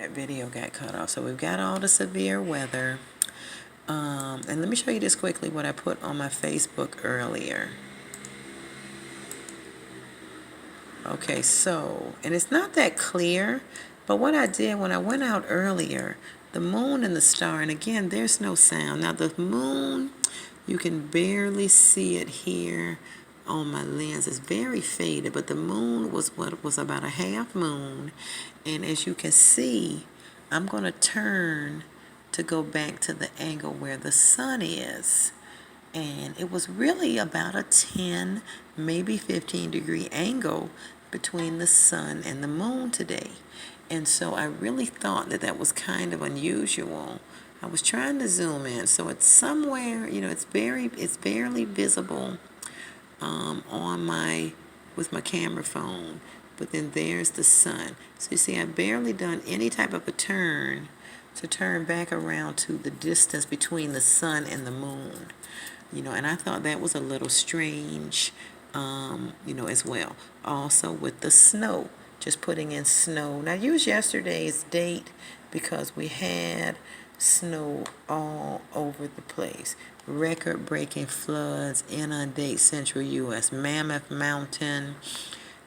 That video got cut off. So we've got all the severe weather. And let me show you this quickly, what I put on my Facebook earlier. Okay, so, and it's not that clear, but what I did when I went out earlier, the moon and the star, and again, there's no sound. Now the moon, you can barely see it here on my lens. It's very faded, but the moon was what was about a half moon. And as you can see, I'm going to turn to go back to the angle where the sun is. And it was really about a 10, maybe 15-degree angle between the sun and the moon today. And so I really thought that that was kind of unusual. I was trying to zoom in, so it's somewhere, it's barely visible with my camera phone. But then there's the sun. So you see, I've barely done any type of a turn to turn back around to the distance between the sun and the moon. And I thought that was a little strange, as well. Also with the snow, just putting in snow. Now, I used yesterday's date because we had snow all over the place. Record-breaking floods inundate central U.S. Mammoth Mountain,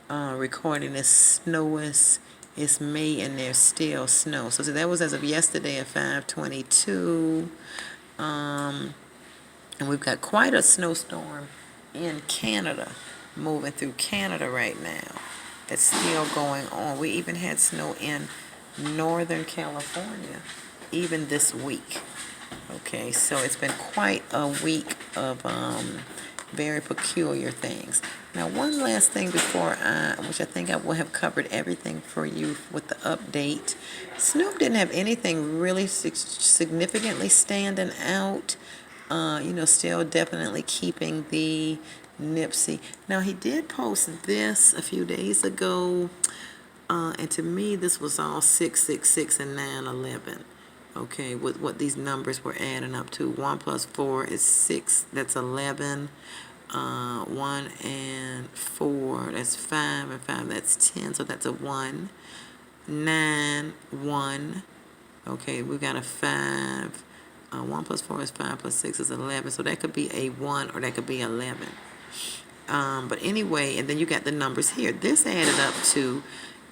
recording as snowest. It's May and there's still snow. So that was as of yesterday at 5:22. And we've got quite a snowstorm in Canada, moving through Canada right now. That's still going on. We even had snow in Northern California, even this week. Okay, so it's been quite a week of very peculiar things. Now, one last thing before which I think I will have covered everything for you with the update. Snoop didn't have anything really significantly standing out. Still definitely keeping the Nipsey. Now, he did post this a few days ago, and to me, this was all 666 and 911. Okay, with what these numbers were adding up to. 1 plus 4 is 6, that's 11. 1 and 4, that's 5, and 5, that's 10, so that's a 1. 9, 1. Okay, we got a 5. 1 plus 4 is 5 plus 6 is 11. So that could be a 1 or that could be 11. But anyway, and then you got the numbers here. This added up to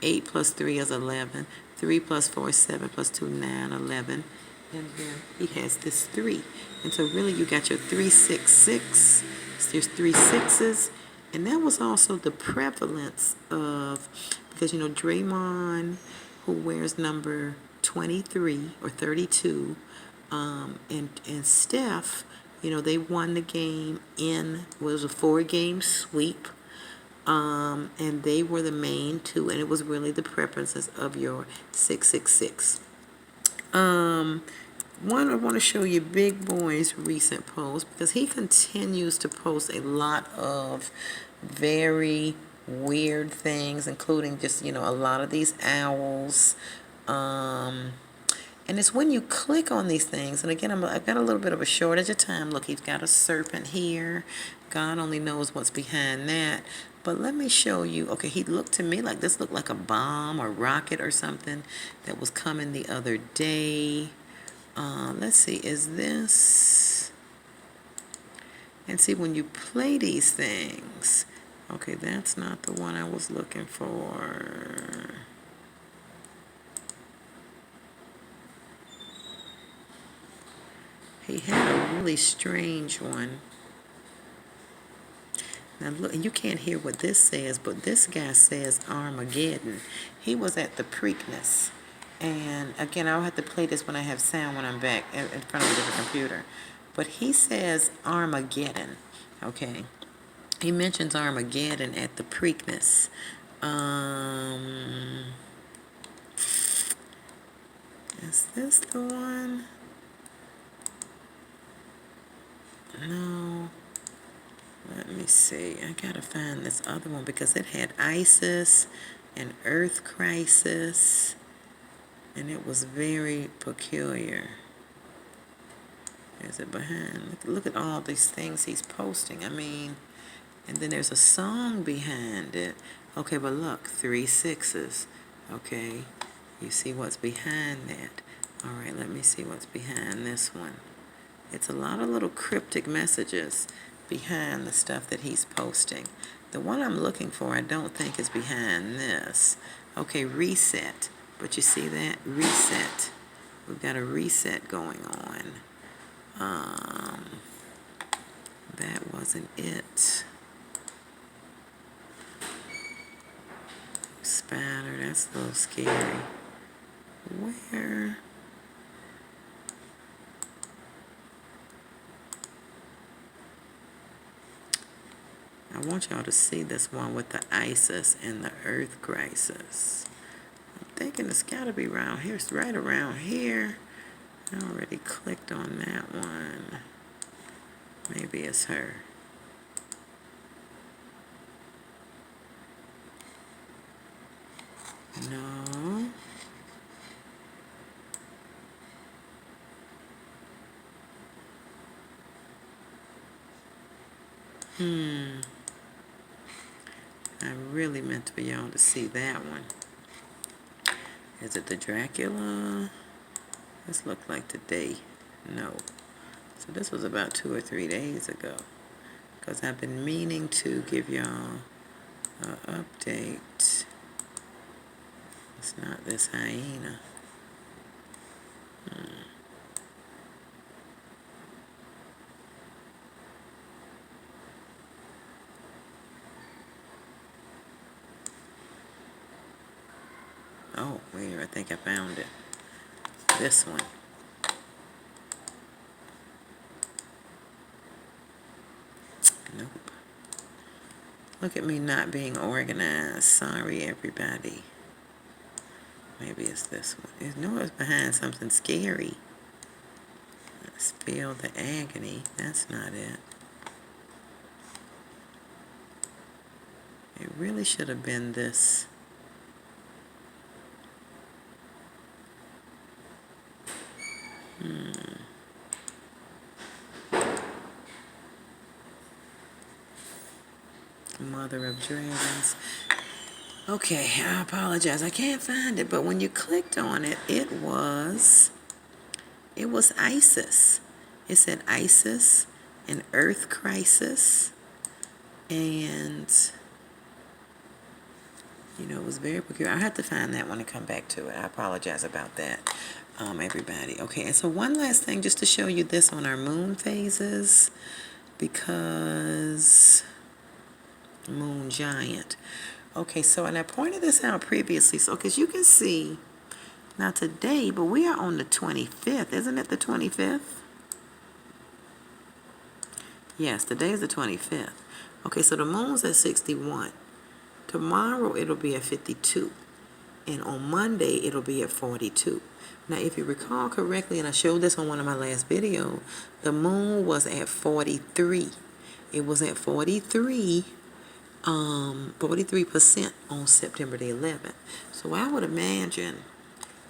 8 plus 3 is 11. 3 plus 4 is 7 plus 2, 9, 11. And then he has this 3. And so really you got your 366. There's 3 6s. And that was also the prevalence of, because Draymond, who wears number 23 or 32, and Steph, they won the game it was a 4-game sweep, and they were the main two, and it was really the preferences of your 666. I want to show you Big Boy's recent post, because he continues to post a lot of very weird things, including just, a lot of these owls, and it's when you click on these things, and again, I've got a little bit of a shortage of time. Look, he's got a serpent here. God only knows what's behind that. But let me show you. Okay, he looked to me like this looked like a bomb or rocket or something that was coming the other day. Let's see, is this? And see, when you play these things, okay, that's not the one I was looking for. He had a really strange one. Now look, and you can't hear what this says, but this guy says Armageddon. He was at the Preakness. And again, I'll have to play this when I have sound when I'm back in front of a different computer. But he says Armageddon, okay? He mentions Armageddon at the Preakness. Is this the one? No. Let me see. I gotta find this other one because it had ISIS and Earth Crisis, and it was very peculiar. Is it behind? Look at all these things he's posting. I mean, and then there's a song behind it. Okay, but look, 3 6s. Okay, You see what's behind that. All right, let me see what's behind this one. It's a lot of little cryptic messages behind the stuff that he's posting. The one I'm looking for, I don't think is behind this. Okay, reset. But you see that? Reset. We've got a reset going on. That wasn't it. Spider, that's a little scary. Where? I want y'all to see this one with the ISIS and the Earth crisis. I'm thinking it's got to be around here. It's right around here. I already clicked on that one. Maybe it's her. No. I really meant for y'all to see that one. Is it the Dracula? This looked like today. No. So this was about 2 or 3 days ago. Because I've been meaning to give y'all an update. It's not this hyena. Oh, wait, I think I found it. This one. Nope. Look at me not being organized. Sorry, everybody. Maybe it's this one. No, it's behind something scary. Let's feel the agony. That's not it. It really should have been this. Mother of Dragons. Okay, I apologize. I can't find it, but when you clicked on it, it was ISIS. It said ISIS, an Earth crisis, and it was very peculiar. I have to find that one and come back to it. I apologize about that, everybody. Okay, and so one last thing, just to show you this on our moon phases, because moon giant. Okay, so, and I pointed this out previously, so because you can see, not today, but we are on the 25th. Isn't it the 25th? Yes, today is the 25th. Okay, so the moon's at 61. Tomorrow it'll be at 52. And on Monday it'll be at 42. Now, if you recall correctly, and I showed this on one of my last videos, the moon was at 43. It was at 43%, on September the 11th. So I would imagine,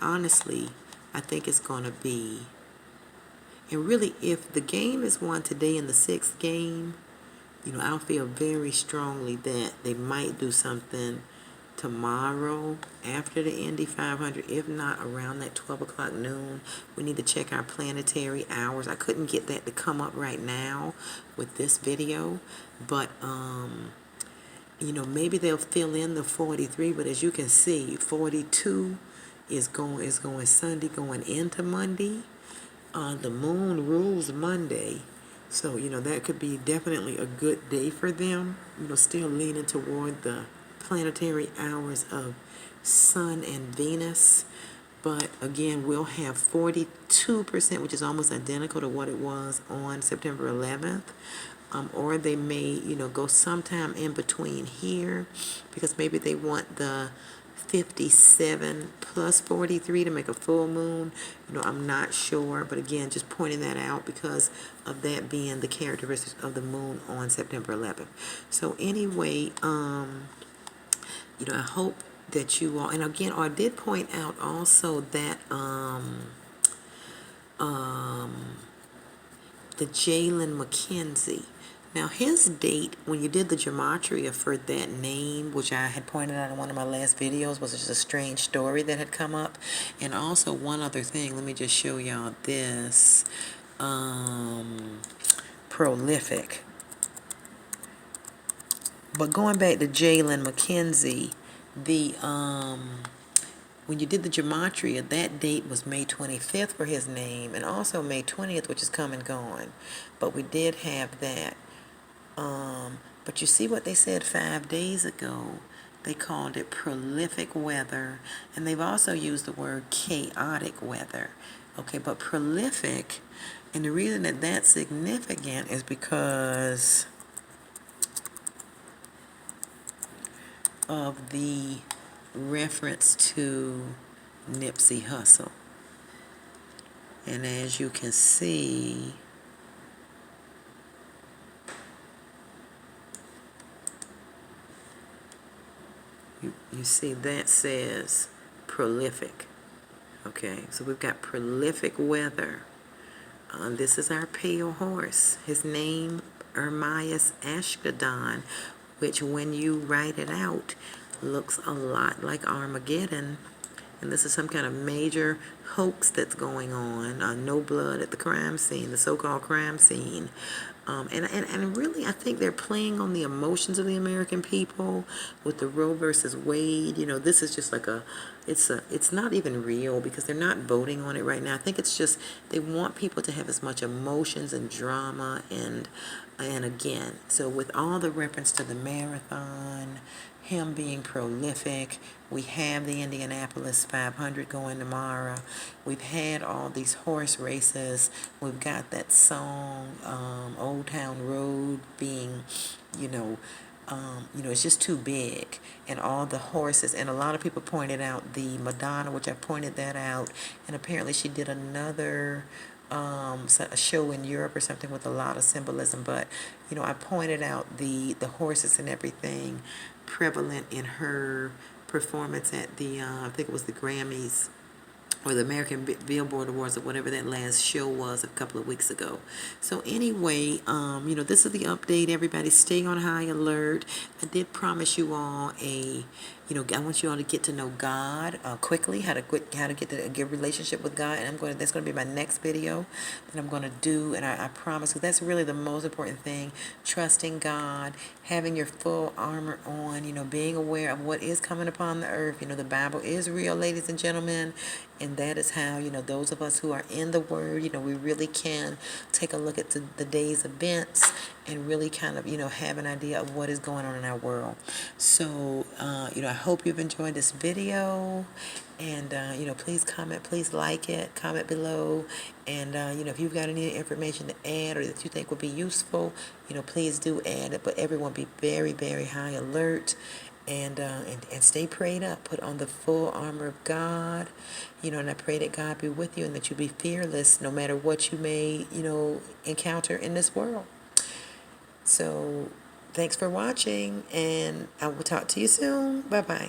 honestly, I think it's going to be, and really, if the game is won today in the 6th game, I feel very strongly that they might do something tomorrow after the Indy 500, if not around that 12 o'clock noon. We need to check our planetary hours. I couldn't get that to come up right now with this video, but maybe they'll fill in the 43, but as you can see, 42 is going Sunday going into Monday. The moon rules Monday, so that could be definitely a good day for them. Still leaning toward the planetary hours of Sun and Venus, but again, we'll have 42%, which is almost identical to what it was on September 11th. Or they may, go sometime in between here, because maybe they want the 57 plus 43 to make a full moon. I'm not sure, but again, just pointing that out because of that being the characteristics of the moon on September 11th. So anyway, I hope that you all, and again, I did point out also that the Jalen McKenzie. Now his date, when you did the gematria for that name, which I had pointed out in one of my last videos, was just a strange story that had come up. And also one other thing, let me just show y'all this. Prolific. But going back to Jalen McKenzie, the when you did the gematria, that date was May 25th for his name, and also May 20th, which is come and gone. But we did have that. But you see what they said 5 days ago? They called it prolific weather, and they've also used the word chaotic weather. Okay, but prolific, and the reason that that's significant is because of the reference to Nipsey Hussle. And as you can see, you see that says prolific. Okay, so we've got prolific weather. This is our pale horse. His name, Ermias Ashkodon, which when you write it out, looks a lot like Armageddon. And this is some kind of major hoax that's going on. No blood at the crime scene, the so-called crime scene. And really, I think they're playing on the emotions of the American people with the Roe versus Wade. You know, this is just like it's not even real because they're not voting on it right now. I think it's just they want people to have as much emotions and drama and again, so with all the reference to the marathon, him being prolific, we have the Indianapolis 500 going tomorrow. We've had all these horse races. We've got that song, Old Town Road, being, it's just too big. And all the horses, and a lot of people pointed out the Madonna, which I pointed that out, and apparently she did another a show in Europe or something with a lot of symbolism, but I pointed out the horses and everything prevalent in her performance at the I think it was the Grammys or the American Billboard Awards or whatever that last show was a couple of weeks ago. So anyway, this is the update. Everybody stay on high alert. I did promise you all I want you all to get to know God quickly, how to get to a good relationship with God, and that's going to be my next video that I'm going to do, and I promise, because that's really the most important thing, trusting God, having your full armor on, being aware of what is coming upon the earth. The Bible is real, ladies and gentlemen, and that is how, those of us who are in the Word, we really can take a look at the day's events and really kind of, have an idea of what is going on in our world. So, I hope you've enjoyed this video, and, please comment, please like it, comment below, and, if you've got any information to add or that you think would be useful, please do add it, but everyone be very, very high alert, and stay prayed up, put on the full armor of God, and I pray that God be with you and that you be fearless no matter what you may, encounter in this world. So, thanks for watching, and I will talk to you soon. Bye-bye.